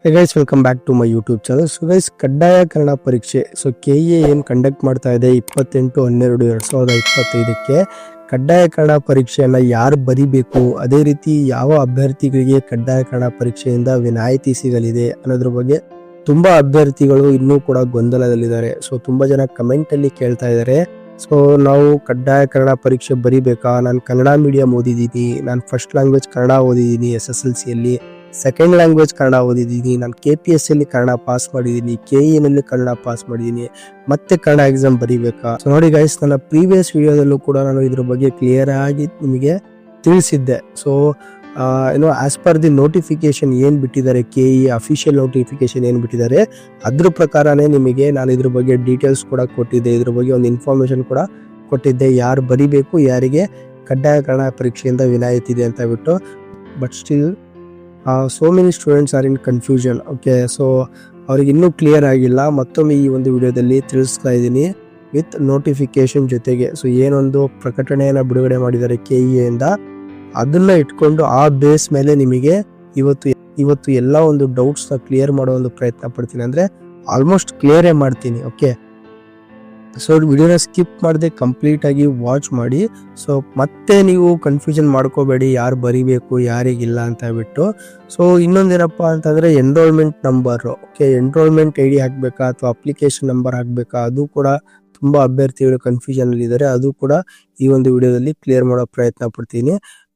Hey guys, welcome back to my YouTube channel. So guys, ಕಡ್ಡಾಯ ಕನ್ನಡ ಪರೀಕ್ಷೆ KE ಏನು conduct ಮಾಡ್ತಾ ಇದೆ 28/12/2025ಕ್ಕೆ ಕಡ್ಡಾಯ ಕನ್ನಡ ಪರೀಕ್ಷೆಯನ್ನ ಯಾರು ಬರಿಬೇಕು, ಅದೇ ರೀತಿ ಯಾವ ಅಭ್ಯರ್ಥಿಗಳಿಗೆ ಕಡ್ಡಾಯ ಕನ್ನಡ ಪರೀಕ್ಷೆಯಿಂದ ವಿನಾಯಿತಿ ಸಿಗಲಿದೆ ಅನ್ನೋದ್ರ ಬಗ್ಗೆ ತುಂಬಾ ಅಭ್ಯರ್ಥಿಗಳು ಇನ್ನೂ ಕೂಡ ಗೊಂದಲದಲ್ಲಿದ್ದಾರೆ. ಸೊ ತುಂಬಾ ಜನ ಕಮೆಂಟ್ ಅಲ್ಲಿ ಕೇಳ್ತಾ ಇದ್ದಾರೆ, ಸೊ ನಾವು ಕಡ್ಡಾಯ ಕನ್ನಡ ಪರೀಕ್ಷೆ ಬರಿಬೇಕಾ, ನಾನು ಕನ್ನಡ ಮೀಡಿಯಂ ಓದಿದ್ದೀನಿ, ನಾನು ಫಸ್ಟ್ ಲ್ಯಾಂಗ್ವೇಜ್ ಕನ್ನಡ ಓದಿದ್ದೀನಿ, SSLC ಅಲ್ಲಿ ಸೆಕೆಂಡ್ ಲ್ಯಾಂಗ್ವೇಜ್ ಕನ್ನಡ ಓದಿದ್ದೀನಿ, ನಾನು KPSC ಅಲ್ಲಿ ಕನ್ನಡ ಪಾಸ್ ಮಾಡಿದ್ದೀನಿ, KE ನಲ್ಲಿ ಕನ್ನಡ ಪಾಸ್ ಮಾಡಿದ್ದೀನಿ, ಮತ್ತೆ ಕನ್ನಡ ಎಕ್ಸಾಮ್ ಬರಿಬೇಕಾ? ಸೊ ನೋಡಿ ಗೈಸ್, ನನ್ನ ಪ್ರೀವಿಯಸ್ ವಿಡಿಯೋದಲ್ಲೂ ಕೂಡ ನಾನು ಇದ್ರ ಬಗ್ಗೆ ಕ್ಲಿಯರ್ ಆಗಿ ನಿಮಗೆ ತಿಳಿಸಿದ್ದೆ. So as per the notification ಏನ್ ಬಿಟ್ಟಿದ್ದಾರೆ, KE ಅಫಿಷಿಯಲ್ ನೋಟಿಫಿಕೇಶನ್ ಏನ್ ಬಿಟ್ಟಿದ್ದಾರೆ ಅದ್ರ ಪ್ರಕಾರನೇ ನಿಮಗೆ ನಾನು ಇದ್ರ ಬಗ್ಗೆ ಡೀಟೇಲ್ಸ್ ಕೂಡ ಕೊಟ್ಟಿದ್ದೆ, ಇದ್ರ ಬಗ್ಗೆ ಒಂದು ಇನ್ಫಾರ್ಮೇಶನ್ ಕೂಡ ಕೊಟ್ಟಿದ್ದೆ, ಯಾರು ಬರಿಬೇಕು, ಯಾರಿಗೆ ಕಡ್ಡಾಯ ಕನ್ನಡ ಪರೀಕ್ಷೆಯಿಂದ ವಿನಾಯಿತಿ ಇದೆ ಅಂತ ಬಿಟ್ಟು. But still so many students are in confusion. Okay, so ಅವ್ರಿಗೆ ಇನ್ನೂ ಕ್ಲಿಯರ್ ಆಗಿಲ್ಲ. ಮತ್ತೊಮ್ಮೆ ಈ ಒಂದು ವಿಡಿಯೋದಲ್ಲಿ ತಿಳಿಸ್ತಾ ಇದ್ದೀನಿ ವಿತ್ ನೋಟಿಫಿಕೇಶನ್ ಜೊತೆಗೆ. ಸೊ ಏನೊಂದು ಪ್ರಕಟಣೆಯನ್ನು ಬಿಡುಗಡೆ ಮಾಡಿದ್ದಾರೆ KE ಇಂದ, ಅದನ್ನ ಇಟ್ಕೊಂಡು ಆ ಬೇಸ್ ಮೇಲೆ ನಿಮಗೆ ಇವತ್ತು ಎಲ್ಲ ಒಂದು ಡೌಟ್ಸ್ನ ಕ್ಲಿಯರ್ ಮಾಡೋ ಒಂದು ಪ್ರಯತ್ನ ಪಡ್ತೀನಿ. ಅಂದರೆ ಆಲ್ಮೋಸ್ಟ್ ಕ್ಲಿಯರೇ ಮಾಡ್ತೀನಿ. ಓಕೆ, ಸೊ ವಿಡಿಯೋನ ಸ್ಕಿಪ್ ಮಾಡದೆ ಕಂಪ್ಲೀಟ್ ಆಗಿ ವಾಚ್ ಮಾಡಿ. ಸೊ ಮತ್ತೆ ನೀವು ಕನ್ಫ್ಯೂಷನ್ ಮಾಡ್ಕೋಬೇಡಿ ಯಾರು ಬರಿಬೇಕು ಯಾರಿಗಿಲ್ಲ ಅಂತ ಹೇಳ್ಬಿಟ್ಟು. ಸೊ ಇನ್ನೊಂದೇನಪ್ಪ ಅಂತಂದ್ರೆ enrolment number, okay, enrolment ID ಹಾಕ್ಬೇಕಾ ಅಥವಾ ಅಪ್ಲಿಕೇಶನ್ ನಂಬರ್ ಹಾಕ್ಬೇಕಾ, ಅದು ಕೂಡ ತುಂಬಾ ಅಭ್ಯರ್ಥಿಗಳು ಕನ್ಫ್ಯೂಷನ್ ಅಲ್ಲಿ ಇದ್ದಾರೆ. ಅದು ಕೂಡ ಈ ಒಂದು ವಿಡಿಯೋದಲ್ಲಿ ಕ್ಲಿಯರ್ ಮಾಡೋ ಪ್ರಯತ್ನ ಪಡ್ತೀನಿ.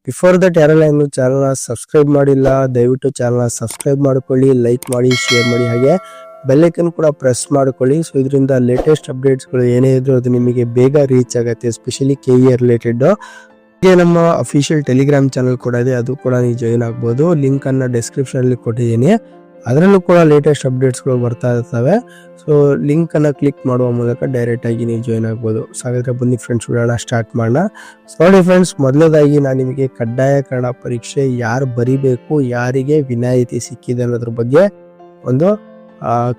ಬಿಫೋರ್ ದಟ್ ಯಾರೆಲ್ಲ ಇನ್ನು ಚಾನಲ್ನ ಸಬ್ಸ್ಕ್ರೈಬ್ ಮಾಡಿಲ್ಲ, ದಯವಿಟ್ಟು ಚಾನಲ್ನ ಸಬ್ಸ್ಕ್ರೈಬ್ ಮಾಡ್ಕೊಳ್ಳಿ, ಲೈಕ್ ಮಾಡಿ, ಶೇರ್ ಮಾಡಿ, ಹಾಗೆ ಬೆಲ್ಲೈಕನ್ ಕೂಡ ಪ್ರೆಸ್ ಮಾಡ್ಕೊಳ್ಳಿ. ಸೊ ಇದರಿಂದ ಲೇಟೆಸ್ಟ್ ಅಪ್ಡೇಟ್ಸ್ಗಳು ಏನೇ ಇದ್ರು ಅದು ನಿಮಗೆ ಬೇಗ ರೀಚ್ ಆಗುತ್ತೆ, ಎಸ್ಪೆಷಲಿ KE ರಿಲೇಟೆಡ್. ಹಾಗೆ ನಮ್ಮ ಅಫಿಷಿಯಲ್ ಟೆಲಿಗ್ರಾಮ್ ಚಾನಲ್ ಕೂಡ ಇದೆ, ಅದು ಕೂಡ ನೀವು ಜಾಯಿನ್ ಆಗ್ಬೋದು. ಲಿಂಕ್ ಅನ್ನ ಡಿಸ್ಕ್ರಿಪ್ಷನ್ ಅಲ್ಲಿ ಕೊಟ್ಟಿದ್ದೀನಿ, ಅದರಲ್ಲೂ ಕೂಡ ಲೇಟೆಸ್ಟ್ ಅಪ್ಡೇಟ್ಸ್ಗಳು ಬರ್ತಾ ಇರ್ತವೆ. ಸೊ ಲಿಂಕ್ ಅನ್ನ ಕ್ಲಿಕ್ ಮಾಡುವ ಮೂಲಕ ಡೈರೆಕ್ಟ್ ಆಗಿ ನೀವು ಜಾಯಿನ್ ಆಗ್ಬೋದು. ಸೊ ಹಾಗಾದ್ರೆ ಬನ್ನಿ ಫ್ರೆಂಡ್ಸ್, ವಿಡಿಯೋನ ಸ್ಟಾರ್ಟ್ ಮಾಡೋಣ. ಸಾರಿ ಫ್ರೆಂಡ್ಸ್, ಮೊದಲದಾಗಿ ನಾನು ನಿಮಗೆ ಕಡ್ಡಾಯ ಕನ್ನಡ ಪರೀಕ್ಷೆ ಯಾರು ಬರಿಬೇಕು, ಯಾರಿಗೆ ವಿನಾಯಿತಿ ಸಿಕ್ಕಿದೆ ಅನ್ನೋದ್ರ ಬಗ್ಗೆ ಒಂದು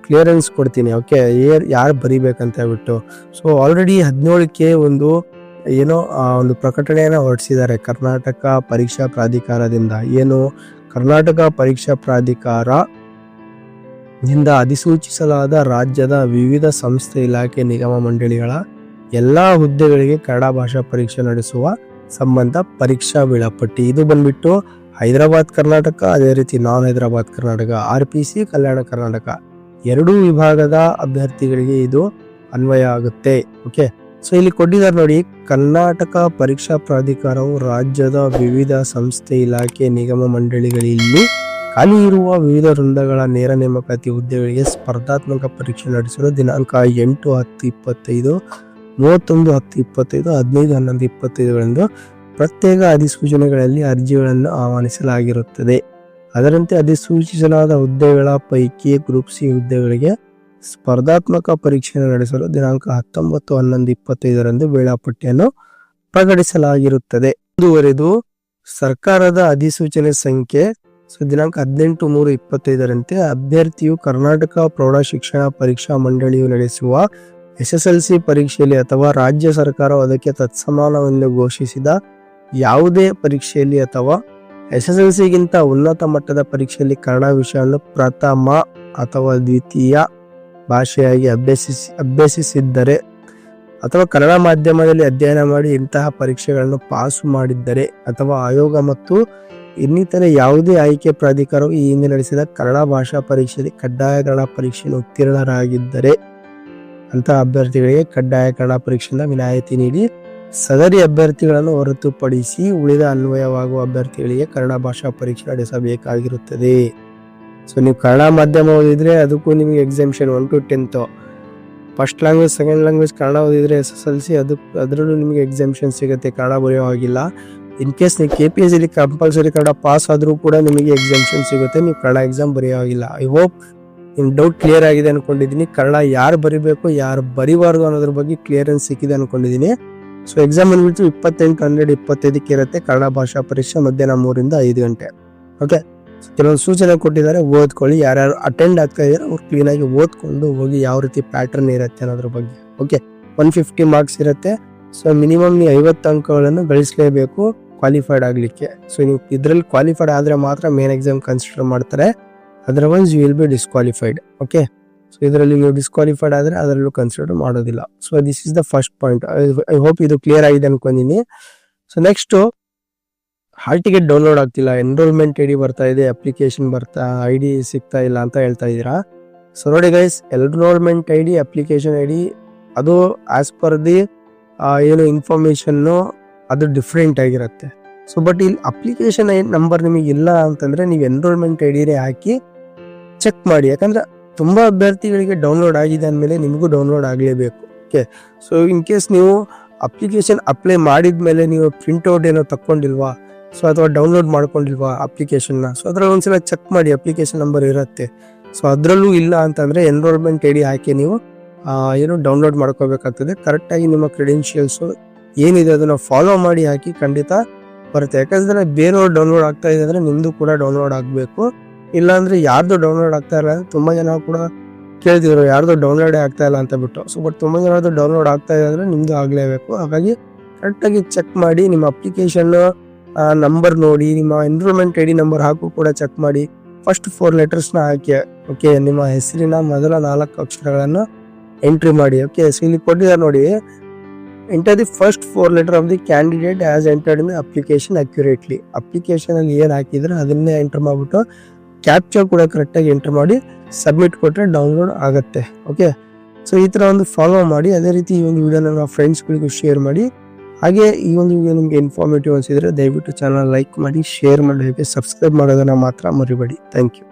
ಕ್ಲಿಯರೆನ್ಸ್ ಕೊಡ್ತೀನಿ. ಓಕೆ, ಯಾರು ಬರಿಬೇಕಂತ ಹೇಳ್ಬಿಟ್ಟು. ಸೊ ಆಲ್ರೆಡಿ 17ಕ್ಕೆ ಒಂದು ಒಂದು ಪ್ರಕಟಣೆಯನ್ನು ಹೊರಡಿಸಿದ್ದಾರೆ ಕರ್ನಾಟಕ ಪರೀಕ್ಷಾ ಪ್ರಾಧಿಕಾರದಿಂದ. ಏನು ಕರ್ನಾಟಕ ಪರೀಕ್ಷಾ ಪ್ರಾಧಿಕಾರದಿಂದ ಅಧಿಸೂಚಿಸಲಾದ ರಾಜ್ಯದ ವಿವಿಧ ಸಂಸ್ಥೆ, ಇಲಾಖೆ, ನಿಗಮ ಮಂಡಳಿಗಳ ಎಲ್ಲಾ ಹುದ್ದೆಗಳಿಗೆ ಕನ್ನಡ ಭಾಷಾ ಪರೀಕ್ಷೆ ನಡೆಸುವ ಸಂಬಂಧ ಪರೀಕ್ಷಾ ವೇಳಾಪಟ್ಟಿ. ಇದು ಬಂದ್ಬಿಟ್ಟು ಹೈದರಾಬಾದ್ ಕರ್ನಾಟಕ, ಅದೇ ರೀತಿ ನಾನ್ ಹೈದರಾಬಾದ್ ಕರ್ನಾಟಕ, RPC ಕಲ್ಯಾಣ ಕರ್ನಾಟಕ ಎರಡೂ ವಿಭಾಗದ ಅಭ್ಯರ್ಥಿಗಳಿಗೆ ಇದು ಅನ್ವಯ ಆಗುತ್ತೆ. ಓಕೆ, ಸೊ ಇಲ್ಲಿ ಕೊಟ್ಟಿದ್ದಾರೆ ನೋಡಿ, ಕರ್ನಾಟಕ ಪರೀಕ್ಷಾ ಪ್ರಾಧಿಕಾರವು ರಾಜ್ಯದ ವಿವಿಧ ಸಂಸ್ಥೆ, ಇಲಾಖೆ, ನಿಗಮ ಮಂಡಳಿಗಳಲ್ಲಿ ಖಾಲಿ ಇರುವ ವಿವಿಧ ವೃಂದಗಳ ನೇರ ನೇಮಕಾತಿ ಹುದ್ದೆಗಳಿಗೆ ಸ್ಪರ್ಧಾತ್ಮಕ ಪರೀಕ್ಷೆ ನಡೆಸಲು ದಿನಾಂಕ 8/10/25, 31/10/25, 15/11/25ಗಳಂದು ಪ್ರತ್ಯೇಕ ಅಧಿಸೂಚನೆಗಳಲ್ಲಿ ಅರ್ಜಿಗಳನ್ನು ಆಹ್ವಾನಿಸಲಾಗಿರುತ್ತದೆ. ಅದರಂತೆ ಅಧಿಸೂಚಿಸಲಾದ ಹುದ್ದೆಗಳ ಪೈಕಿ ಗ್ರೂಪ್ C ಹುದ್ದೆಗಳಿಗೆ ಸ್ಪರ್ಧಾತ್ಮಕ ಪರೀಕ್ಷೆಯನ್ನು ನಡೆಸಲು ದಿನಾಂಕ 19/11/25ರಂದು ವೇಳಾಪಟ್ಟಿಯನ್ನು ಪ್ರಕಟಿಸಲಾಗಿರುತ್ತದೆ. ಮುಂದುವರೆದು ಸರ್ಕಾರದ ಅಧಿಸೂಚನೆ ಸಂಖ್ಯೆ ದಿನಾಂಕ 18/3/25ರಂತೆ ಅಭ್ಯರ್ಥಿಯು ಕರ್ನಾಟಕ ಪ್ರೌಢ ಶಿಕ್ಷಣ ಪರೀಕ್ಷಾ ಮಂಡಳಿಯು ನಡೆಸುವ SSLC ಪರೀಕ್ಷೆಯಲ್ಲಿ ಅಥವಾ ರಾಜ್ಯ ಸರ್ಕಾರವು ಅದಕ್ಕೆ ತತ್ಸಮಾನವೆಂದು ಘೋಷಿಸಿದ ಯಾವುದೇ ಪರೀಕ್ಷೆಯಲ್ಲಿ ಅಥವಾ SSLCಗಿಂತ ಉನ್ನತ ಮಟ್ಟದ ಪರೀಕ್ಷೆಯಲ್ಲಿ ಕನ್ನಡ ವಿಷಯವನ್ನು ಪ್ರಥಮ ಅಥವಾ ದ್ವಿತೀಯ ಭಾಷೆಯಾಗಿ ಅಭ್ಯಸಿಸಿದ್ದರೆ ಅಥವಾ ಕನ್ನಡ ಮಾಧ್ಯಮದಲ್ಲಿ ಅಧ್ಯಯನ ಮಾಡಿ ಇಂತಹ ಪರೀಕ್ಷೆಗಳನ್ನು ಪಾಸು ಮಾಡಿದ್ದರೆ ಅಥವಾ ಆಯೋಗ ಮತ್ತು ಇನ್ನಿತರೆ ಯಾವುದೇ ಆಯ್ಕೆ ಪ್ರಾಧಿಕಾರವು ಈ ಹಿಂದೆ ನಡೆಸಿದ ಕನ್ನಡ ಭಾಷಾ ಪರೀಕ್ಷೆಯಲ್ಲಿ ಕಡ್ಡಾಯ ಕನ್ನಡ ಪರೀಕ್ಷೆಯನ್ನು ಉತ್ತೀರ್ಣರಾಗಿದ್ದರೆ ಅಂತಹ ಅಭ್ಯರ್ಥಿಗಳಿಗೆ ಕಡ್ಡಾಯ ಕನ್ನಡ ಪರೀಕ್ಷೆಯಿಂದ ವಿನಾಯಿತಿ ನೀಡಿ ಸದರಿ ಅಭ್ಯರ್ಥಿಗಳನ್ನು ಹೊರತುಪಡಿಸಿ ಉಳಿದ ಅನ್ವಯವಾಗುವ ಅಭ್ಯರ್ಥಿಗಳಿಗೆ ಕನ್ನಡ ಭಾಷಾ ಪರೀಕ್ಷೆ ನಡೆಸಬೇಕಾಗಿರುತ್ತದೆ. ಸೊ ನೀವು ಕನ್ನಡ ಮಾಧ್ಯಮ ಓದಿದ್ರೆ ಅದಕ್ಕೂ ನಿಮಗೆ examination 1 to 10th, first language second language Kannada ಓದಿದ್ರೆ SSLC ಅದರಲ್ಲೂ ನಿಮಗೆ ಎಕ್ಸಾಮಿಷನ್ ಸಿಗುತ್ತೆ, ಕನ್ನಡ ಬರೆಯೋ ಆಗಿಲ್ಲ. ಇನ್ ಕೇಸ್ ನೀವು KPSC ಅಲ್ಲಿ ಕಂಪಲ್ಸರಿ ಕನ್ನಡ ಪಾಸ್ ಆದ್ರೂ ಕೂಡ ನಿಮಗೆ ಎಕ್ಸಾಮಿಷನ್ ಸಿಗುತ್ತೆ, ನೀವು ಕನ್ನಡ ಎಕ್ಸಾಮ್ ಬರೆಯೋ ಆಗಿಲ್ಲ. ಐ ಹೋಪ್ ನಿಮ್ ಡೌಟ್ ಕ್ಲಿಯರ್ ಆಗಿದೆ ಅನ್ಕೊಂಡಿದ್ದೀನಿ. ಕನ್ನಡ ಯಾರು ಬರಿಬೇಕು ಯಾರು ಬರಿಬಾರ್ದು ಅನ್ನೋದ್ರ ಬಗ್ಗೆ ಕ್ಲಿಯರೆನ್ಸ್ ಸಿಕ್ಕಿದೆ ಅನ್ಕೊಂಡಿದ್ದೀನಿ. ಸೊ ಎಕ್ಸಾಮ್ ಬಂದ್ಬಿಟ್ಟು 28/12/25ಕ್ಕೆ ಇರುತ್ತೆ ಕನ್ನಡ ಭಾಷಾ ಪರೀಕ್ಷೆ, ಮಧ್ಯಾಹ್ನ 3ರಿಂದ 5 ಗಂಟೆ. ಓಕೆ, ಕೆಲವೊಂದು ಸೂಚನೆ ಕೊಟ್ಟಿದ್ದಾರೆ, ಓದ್ಕೊಳ್ಳಿ. ಯಾರ್ಯಾರು ಅಟೆಂಡ್ ಆಗ್ತಾ ಇದ್ದಾರೆ ಅವ್ರು ಕ್ಲೀನ್ ಆಗಿ ಓದ್ಕೊಂಡು ಹೋಗಿ ಯಾವ ರೀತಿ ಪ್ಯಾಟರ್ನ್ ಇರುತ್ತೆ ಅನ್ನೋದ್ರ ಬಗ್ಗೆ. ಓಕೆ, 150 ಮಾರ್ಕ್ಸ್ ಇರುತ್ತೆ. ಸೊ ಮಿನಿಮಮ್ ನೀವು 50 ಅಂಕಗಳನ್ನು ಗಳಿಸಲೇಬೇಕು ಕ್ವಾಲಿಫೈಡ್ ಆಗ್ಲಿಕ್ಕೆ. ಸೊ ನೀವು ಇದರಲ್ಲಿ ಕ್ವಾಲಿಫೈಡ್ ಆದ್ರೆ ಮಾತ್ರ ಮೇನ್ ಎಕ್ಸಾಮ್ ಕನ್ಸಿಡರ್ ಮಾಡ್ತಾರೆ. Otherwise you will be disqualified. Okay, so ಇದರಲ್ಲಿ ನೀವು ಡಿಸ್ಕ್ವಾಲಿಫೈಡ್ ಆದರೆ ಅದರಲ್ಲೂ ಕನ್ಸಿಡರ್ ಮಾಡೋದಿಲ್ಲ. So this is the first point. I hope ಇದು ಕ್ಲಿಯರ್ ಆಗಿದೆ ಅನ್ಕೊಂಡಿನಿ. So next, hall ticket download ಆಗ್ತಿಲ್ಲ, ಎನ್ರೋಲ್ಮೆಂಟ್ ಐ ಡಿ ಬರ್ತಾ ಇದೆ, ಅಪ್ಲಿಕೇಶನ್ ಐ ಡಿ ಸಿಗ್ತಾ ಇಲ್ಲ ಅಂತ ಹೇಳ್ತಾ ಇದ್ದೀರಾ. ಸೊ ನೋಡಿ guys, enrolment I D, application I D ಅದು ಆಸ್ ಪರ್ ದಿ ಏನು ಇನ್ಫಾರ್ಮೇಶನ್ನು ಅದು ಡಿಫ್ರೆಂಟ್ ಆಗಿರುತ್ತೆ. ಸೊ ಬಟ್ ಇಲ್ಲಿ ಅಪ್ಲಿಕೇಶನ್ ನಂಬರ್ ನಿಮಗೆ ಇಲ್ಲ ಅಂತಂದ್ರೆ ನೀವು ಎನ್ರೋಲ್ಮೆಂಟ್ ಐ ಡಿನೇ ಹಾಕಿ ಚೆಕ್ ಮಾಡಿ. ಯಾಕಂದ್ರೆ ತುಂಬಾ ಅಭ್ಯರ್ಥಿಗಳಿಗೆ ಡೌನ್ಲೋಡ್ ಆಗಿದೆ ಅಂದಮೇಲೆ ನಿಮಗೂ ಡೌನ್ಲೋಡ್ ಆಗಲೇಬೇಕು. ಓಕೆ, ಸೊ ಇನ್ ಕೇಸ್ ನೀವು ಅಪ್ಲಿಕೇಶನ್ ಅಪ್ಲೈ ಮಾಡಿದ್ಮೇಲೆ ನೀವು ಪ್ರಿಂಟ್ಔಟ್ ಏನೋ ತಕ್ಕೊಂಡಿಲ್ವಾ, ಸೊ ಅಥವಾ ಡೌನ್ಲೋಡ್ ಮಾಡ್ಕೊಂಡಿಲ್ವಾ ಅಪ್ಲಿಕೇಶನ್ನ, ಸೊ ಅದ್ರಲ್ಲಿ ಒಂದ್ಸಲ ಚೆಕ್ ಮಾಡಿ, ಅಪ್ಲಿಕೇಶನ್ ನಂಬರ್ ಇರುತ್ತೆ. ಸೊ ಅದರಲ್ಲೂ ಇಲ್ಲ ಅಂತಂದ್ರೆ ಎನ್ರೋಲ್ಮೆಂಟ್ ಐ ಡಿ ಹಾಕಿ ನೀವು ಏನು ಡೌನ್ಲೋಡ್ ಮಾಡ್ಕೋಬೇಕಾಗ್ತದೆ. ಕರೆಕ್ಟಾಗಿ ನಿಮ್ಮ ಕ್ರೆಡೆನ್ಷಿಯಲ್ಸು ಏನಿದೆ ಅದನ್ನ ಫಾಲೋ ಮಾಡಿ ಹಾಕಿ, ಖಂಡಿತ ಬರುತ್ತೆ. ಯಾಕಂದ್ರೆ ಬೇರೆಯವ್ರು ಡೌನ್ಲೋಡ್ ಆಗ್ತಾ ಇದೆ ಅಂದ್ರೆ ನಿಮ್ದು ಕೂಡ ಡೌನ್ಲೋಡ್ ಆಗಬೇಕು. ಇಲ್ಲಾಂದ್ರೆ ಯಾರ್ದು ಡೌನ್ಲೋಡ್ ಆಗ್ತಾ ಇಲ್ಲ, ತುಂಬಾ ಜನ ಕೂಡ ಕೇಳ್ತಿದ್ರು ಯಾರ್ದು ಡೌನ್ಲೋಡೇ ಆಗ್ತಾ ಇಲ್ಲ ಅಂತ ಬಿಟ್ಟು. ಸೊ ಬಟ್ ತುಂಬಾ ಜನದ್ದು ಡೌನ್ಲೋಡ್ ಆಗ್ತಾ ಇದೆ ಅಂದ್ರೆ ನಿಮ್ದು ಆಗ್ಲೇಬೇಕು. ಹಾಗಾಗಿ ಕರೆಕ್ಟಾಗಿ ಚೆಕ್ ಮಾಡಿ, ನಿಮ್ಮ ಅಪ್ಲಿಕೇಶನ್ ನಂಬರ್ ನೋಡಿ, ನಿಮ್ಮ ಎನ್ರೋಲ್ಮೆಂಟ್ ಐ ಡಿ ನಂಬರ್ ಹಾಕು ಕೂಡ ಚೆಕ್ ಮಾಡಿ. ಫಸ್ಟ್ 4 ಲೆಟರ್ಸ್ನ ಹಾಕಿ. ಓಕೆ, ನಿಮ್ಮ ಹೆಸರಿನ ಮೊದಲ 4 ಅಕ್ಷರಗಳನ್ನು ಎಂಟ್ರಿ ಮಾಡಿ. ಓಕೆ, ಸೊ ಇಲ್ಲಿ ಕೊಟ್ಟಿದ್ದಾರೆ ನೋಡಿ, enter the first 4 letter of the candidate as entered in application accurately. Application ಅಲ್ಲಿ ಏನ್ ಹಾಕಿದ್ರೆ ಅದನ್ನೇ ಎಂಟರ್ ಮಾಡ್ಬಿಟ್ಟು ಕ್ಯಾಪ್ಚರ್ ಕೂಡ ಕರೆಕ್ಟಾಗಿ ಎಂಟರ್ ಮಾಡಿ ಸಬ್ಮಿಟ್ ಕೊಟ್ಟರೆ ಡೌನ್ಲೋಡ್ ಆಗುತ್ತೆ. ಓಕೆ, ಸೊ ಈ ಥರ ಒಂದು ಫಾಲೋ ಮಾಡಿ. ಅದೇ ರೀತಿ ಈ ಒಂದು ವಿಡಿಯೋನ ನಮ್ಮ ಫ್ರೆಂಡ್ಸ್ಗಳಿಗೂ ಶೇರ್ ಮಾಡಿ. ಹಾಗೆ ಈ ಒಂದು ವಿಡಿಯೋ ನಿಮಗೆ ಇನ್ಫಾರ್ಮೇಟಿವ್ ಅನಿಸಿದ್ರೆ ದಯವಿಟ್ಟು ಚಾನಲ್ ಲೈಕ್ ಮಾಡಿ, ಶೇರ್ ಮಾಡಿ, ಹಾಗೆ ಸಬ್ಸ್ಕ್ರೈಬ್ ಮಾಡೋದನ್ನ ಮಾತ್ರ ಮರಿಬೇಡಿ. Thank you.